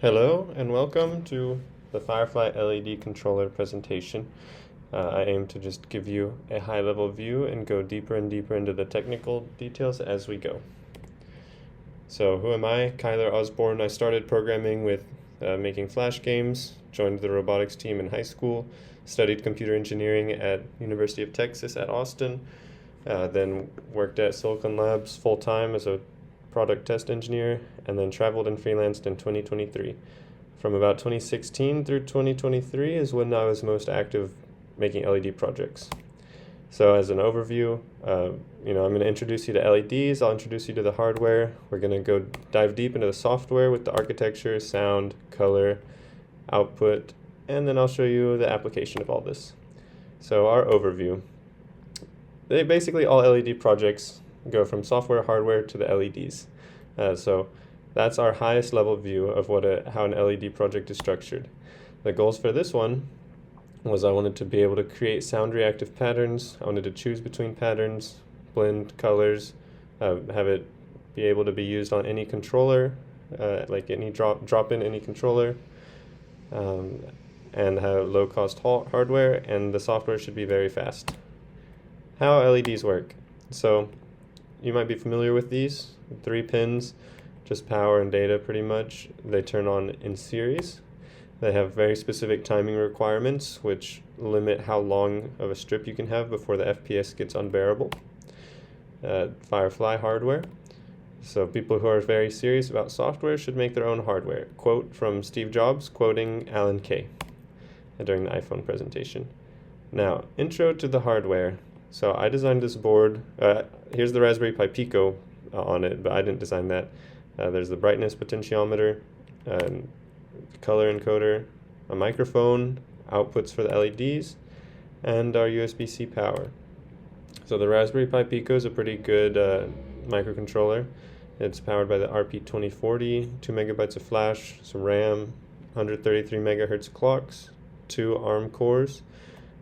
Hello and welcome to the Firefly LED Controller presentation. I aim to just give you a high-level view and go deeper and deeper into the technical details as we go. So who am I? Kyler Osborne. I started programming with making Flash games, joined the robotics team in high school, studied computer engineering at University of Texas at Austin, then worked at Silicon Labs full-time as a product test engineer, and then traveled and freelanced in 2023. From about 2016 through 2023 is when I was most active making LED projects. So as an overview, I'm going to introduce you to LEDs, I'll introduce you to the hardware, we're going to go dive deep into the software with the architecture, sound, color, output, and then I'll show you the application of all this. So our overview. Basically all LED projects go from software, hardware to the LEDs. So that's our highest level view of how an LED project is structured. The goals for this one was I wanted to be able to create sound reactive patterns. I wanted to choose between patterns, blend colors, have it be able to be used on any controller, like any drop in any controller, and have low cost hardware, and the software should be very fast. How LEDs work. So you might be familiar with these 3 pins, just power and data pretty much. They turn on in series. They have very specific timing requirements which limit how long of a strip you can have before the FPS gets unbearable. Firefly hardware. So people who are very serious about software should make their own hardware. Quote from Steve Jobs quoting Alan Kay during the iPhone presentation. Now, intro to the hardware. So I designed this board. Here's the Raspberry Pi Pico on it, but I didn't design that. There's the brightness potentiometer, color encoder, a microphone, outputs for the LEDs, and our USB-C power. So the Raspberry Pi Pico is a pretty good microcontroller. It's powered by the RP2040, 2 megabytes of flash, some RAM, 133 megahertz clocks, 2 ARM cores.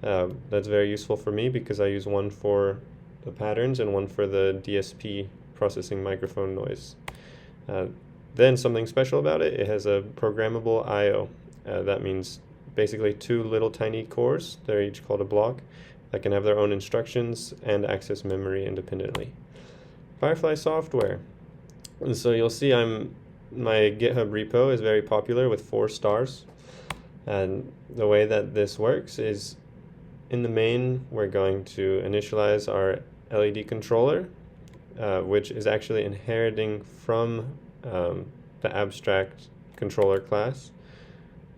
That's very useful for me because I use one for the patterns and one for the DSP processing microphone noise. Then something special about it, it has a programmable I/O. That means basically 2 little tiny cores, they're each called a block, that can have their own instructions and access memory independently. Firefly software. And so you'll see my GitHub repo is very popular with 4 stars. And the way that this works is in the main, we're going to initialize our LED controller, which is actually inheriting from the abstract controller class.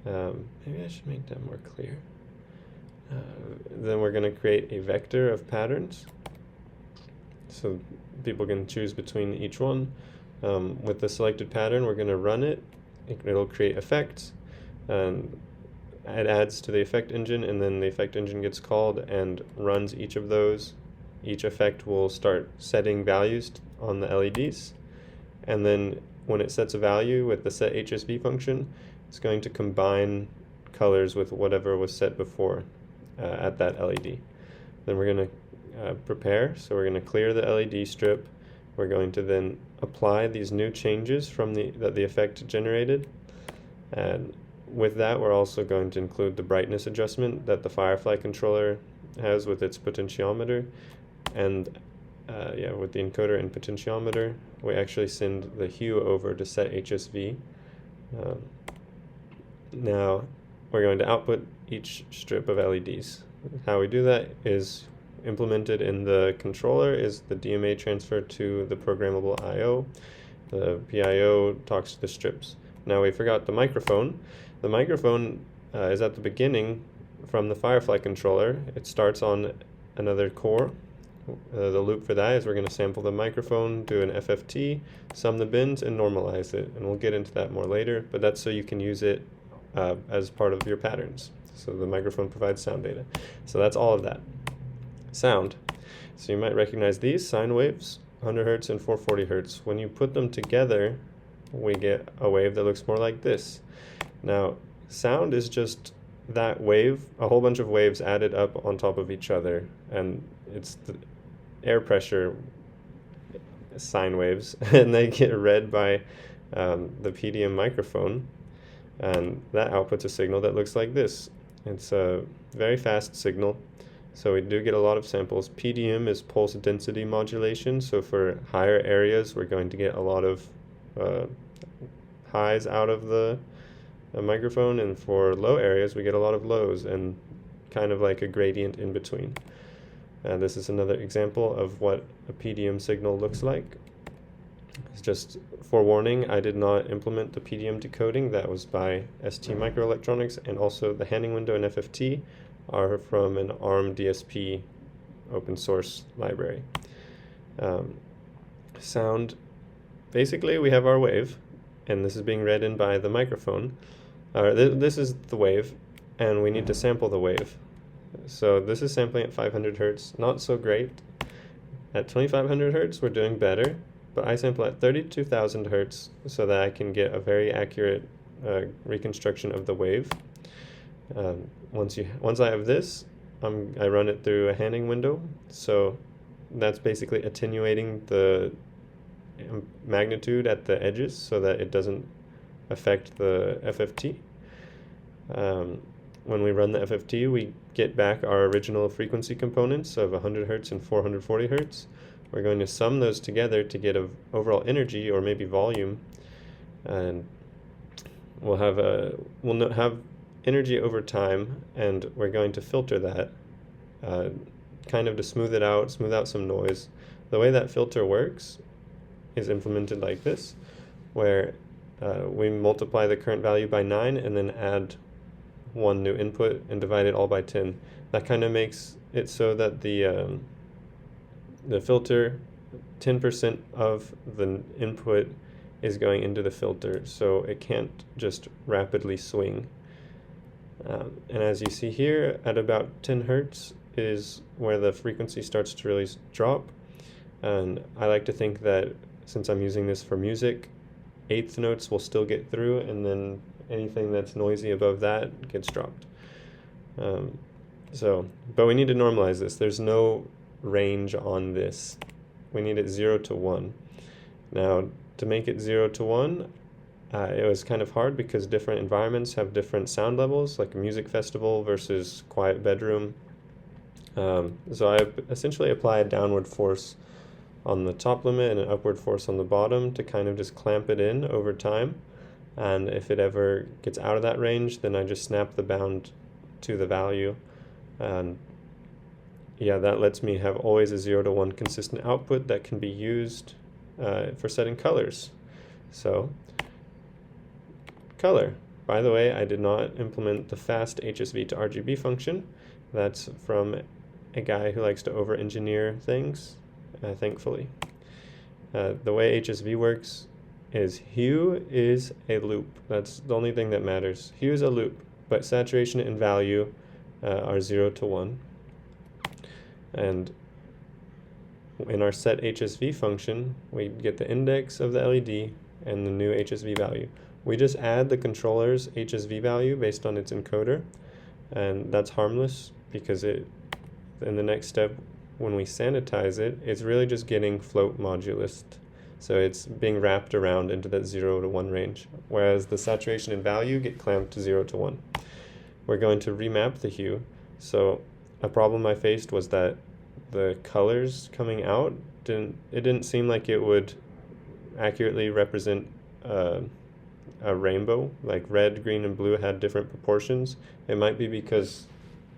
Maybe I should make that more clear. Then we're going to create a vector of patterns, so people can choose between each one. With the selected pattern, we're going to run it. It'll create effects, and it adds to the effect engine, and then the effect engine gets called and runs each of those. Each effect will start setting values on the LEDs, and then when it sets a value with the set HSV function, it's going to combine colors with whatever was set before at that LED. Then we're going to prepare, so we're going to clear the LED strip. We're going to then apply these new changes from that the effect generated, and with that we're also going to include the brightness adjustment that the Firefly controller has with its potentiometer, and with the encoder and potentiometer, we actually send the hue over to set HSV. Now we're going to output each strip of LEDs. How we do that is implemented in the controller is the DMA transfer to the programmable I/O. The PIO talks to the strips. Now we forgot the microphone. The microphone is at the beginning from the Firefly controller. It starts on another core. The loop for that is we're going to sample the microphone, do an FFT, sum the bins, and normalize it. And we'll get into that more later, but that's so you can use it as part of your patterns. So the microphone provides sound data. So that's all of that. Sound. So you might recognize these sine waves, 100 hertz and 440 hertz. When you put them together, we get a wave that looks more like this. Now, sound is just that wave, a whole bunch of waves added up on top of each other, and it's the air pressure sine waves, and they get read by the PDM microphone. And that outputs a signal that looks like this. It's a very fast signal, so we do get a lot of samples. PDM is pulse density modulation, so for higher areas we're going to get a lot of highs out of the microphone, and for low areas we get a lot of lows, and kind of like a gradient in between. This is another example of what a PDM signal looks like. It's just forewarning, I did not implement the PDM decoding. That was by ST Microelectronics, and also the handing window and FFT are from an ARM DSP open source library. Sound, basically we have our wave, and this is being read in by the microphone. This is the wave, and we need to sample the wave. So this is sampling at 500 Hertz, not so great. At 2500 Hertz we're doing better, but I sample at 32,000 Hertz so that I can get a very accurate reconstruction of the wave. Once I have this, I run it through a handing window, so that's basically attenuating the magnitude at the edges so that it doesn't affect the FFT. When we run the FFT, we get back our original frequency components of 100 Hertz and 440 Hertz. We're going to sum those together to get an overall energy, or maybe volume, and we'll have energy over time, and we're going to filter that kind of to smooth out some noise. The way that filter works is implemented like this, where we multiply the current value by 9 and then add one new input and divide it all by 10. That kind of makes it so that the filter, 10% of the input is going into the filter, so it can't just rapidly swing. And as you see here, at about 10 Hertz is where the frequency starts to really drop. And I like to think that since I'm using this for music, eighth notes will still get through, and then anything that's noisy above that gets dropped. But we need to normalize this. There's no range on this. We need it 0 to 1. Now, to make it 0 to 1, it was kind of hard because different environments have different sound levels, like a music festival versus quiet bedroom. So I essentially apply a downward force on the top limit and an upward force on the bottom to kind of just clamp it in over time. And if it ever gets out of that range, then I just snap the bound to the value. And yeah, that lets me have always a 0 to 1 consistent output that can be used for setting colors. So, color. By the way, I did not implement the fast HSV to RGB function. That's from a guy who likes to over-engineer things, thankfully. The way HSV works is hue is a loop. That's the only thing that matters. Hue is a loop, but saturation and value are 0 to 1. And in our set HSV function, we get the index of the LED and the new HSV value. We just add the controller's HSV value based on its encoder, and that's harmless because in the next step, when we sanitize it, it's really just getting float modulus. So it's being wrapped around into that 0 to 1 range, whereas the saturation and value get clamped to 0 to 1. We're going to remap the hue. So a problem I faced was that the colors coming out didn't seem like it would accurately represent a rainbow. Like red, green, and blue had different proportions. It might be because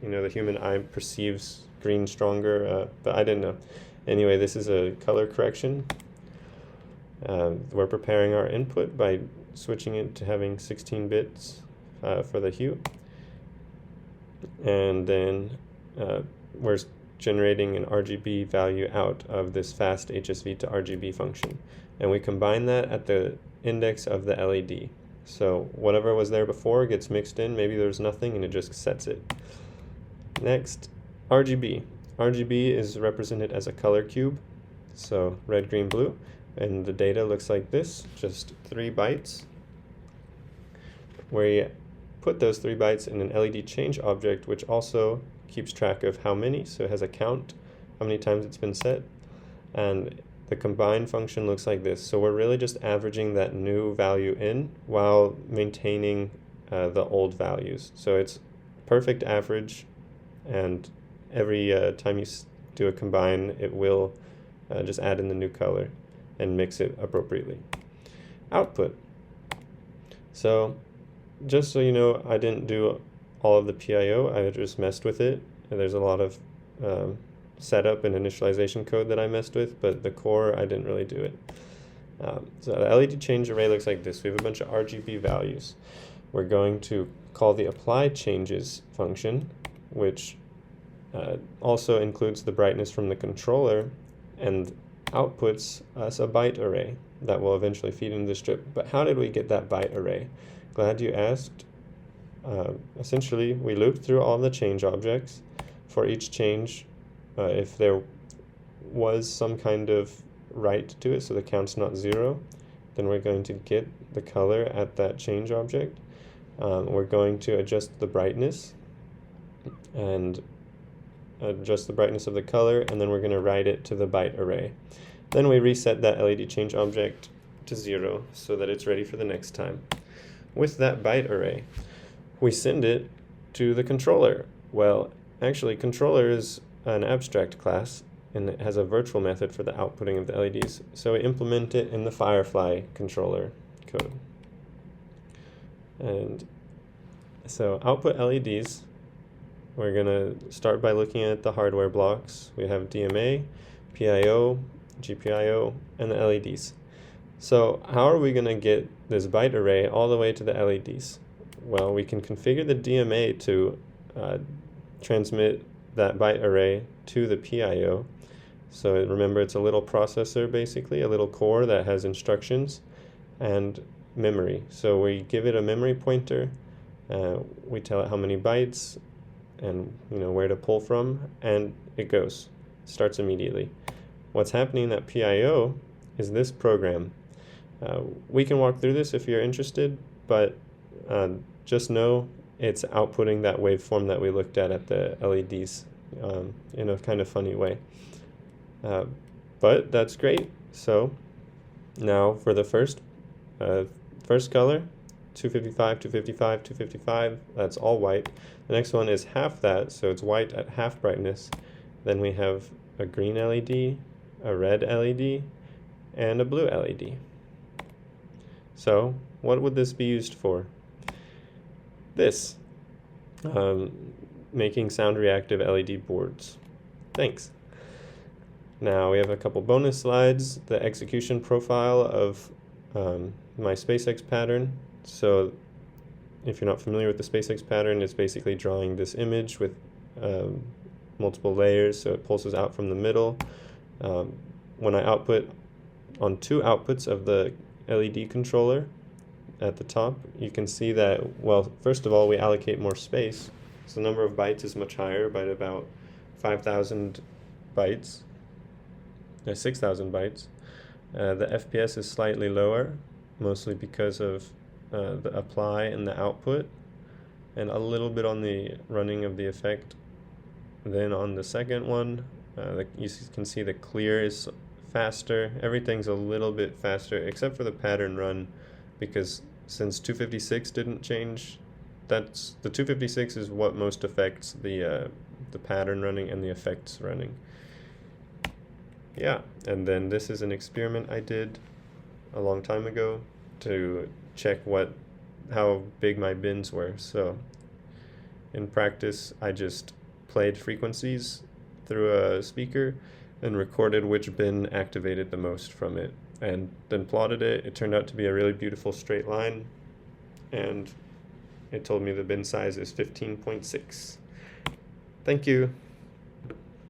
the human eye perceives green stronger, but I didn't know. Anyway, this is a color correction. We're preparing our input by switching it to having 16 bits for the hue. And then we're generating an RGB value out of this fast HSV to RGB function. And we combine that at the index of the LED. So whatever was there before gets mixed in. Maybe there's nothing and it just sets it. Next, RGB. RGB is represented as a color cube. So red, green, blue. And the data looks like this, just 3 bytes. Where you put those 3 bytes in an LED change object, which also keeps track of how many, so it has a count, how many times it's been set. And the combine function looks like this. So we're really just averaging that new value in while maintaining the old values. So it's perfect average, and every time you do a combine, it will just add in the new color and mix it appropriately. Output. So just so you know, I didn't do all of the PIO, I just messed with it. And there's a lot of setup and initialization code that I messed with, but the core, I didn't really do it. So the LED change array looks like this. We have a bunch of RGB values. We're going to call the apply changes function, which also includes the brightness from the controller and outputs us a byte array that will eventually feed into the strip. But how did we get that byte array? Glad you asked. Essentially, we looped through all the change objects. For each change, if there was some kind of write to it, so the count's not 0, then we're going to get the color at that change object. We're going to adjust the brightness and adjust the brightness of the color, and then we're going to write it to the byte array. Then we reset that LED change object to 0 so that it's ready for the next time. With that byte array, we send it to the controller. Well, actually, controller is an abstract class, and it has a virtual method for the outputting of the LEDs. So we implement it in the FireFly controller code. And so output LEDs, we're going to start by looking at the hardware blocks. We have DMA, PIO, GPIO, and the LEDs. So how are we going to get this byte array all the way to the LEDs? Well, we can configure the DMA to transmit that byte array to the PIO. So remember, it's a little processor, basically, a little core that has instructions and memory. So we give it a memory pointer, we tell it how many bytes and where to pull from, and it goes. Starts immediately. What's happening in that PIO is this program. We can walk through this if you're interested, but just know it's outputting that waveform that we looked at the LEDs in a kind of funny way. But that's great. So now for the first color, 255, 255, 255, that's all white. The next one is half that, so it's white at half brightness. Then we have a green LED, a red LED, and a blue LED. So what would this be used for? This, making sound reactive LED boards. Thanks. Now we have a couple bonus slides, the execution profile of my SpaceX pattern. So if you're not familiar with the SpaceX pattern, it's basically drawing this image with multiple layers, so it pulses out from the middle. When I output on 2 outputs of the LED controller at the top, you can see that, well, first of all, we allocate more space. So the number of bytes is much higher, by about 5,000 bytes, 6,000 bytes. The FPS is slightly lower, mostly because of the apply and the output, and a little bit on the running of the effect. Then on the second one, you can see the clear is faster. Everything's a little bit faster, except for the pattern run, because since 256 didn't change, the 256 is what most affects the pattern running and the effects running. Yeah, and then this is an experiment I did a long time ago to check how big my bins were. So in practice, I just played frequencies through a speaker and recorded which bin activated the most from it, and then plotted it. It turned out to be a really beautiful straight line, and it told me the bin size is 15.6. Thank you.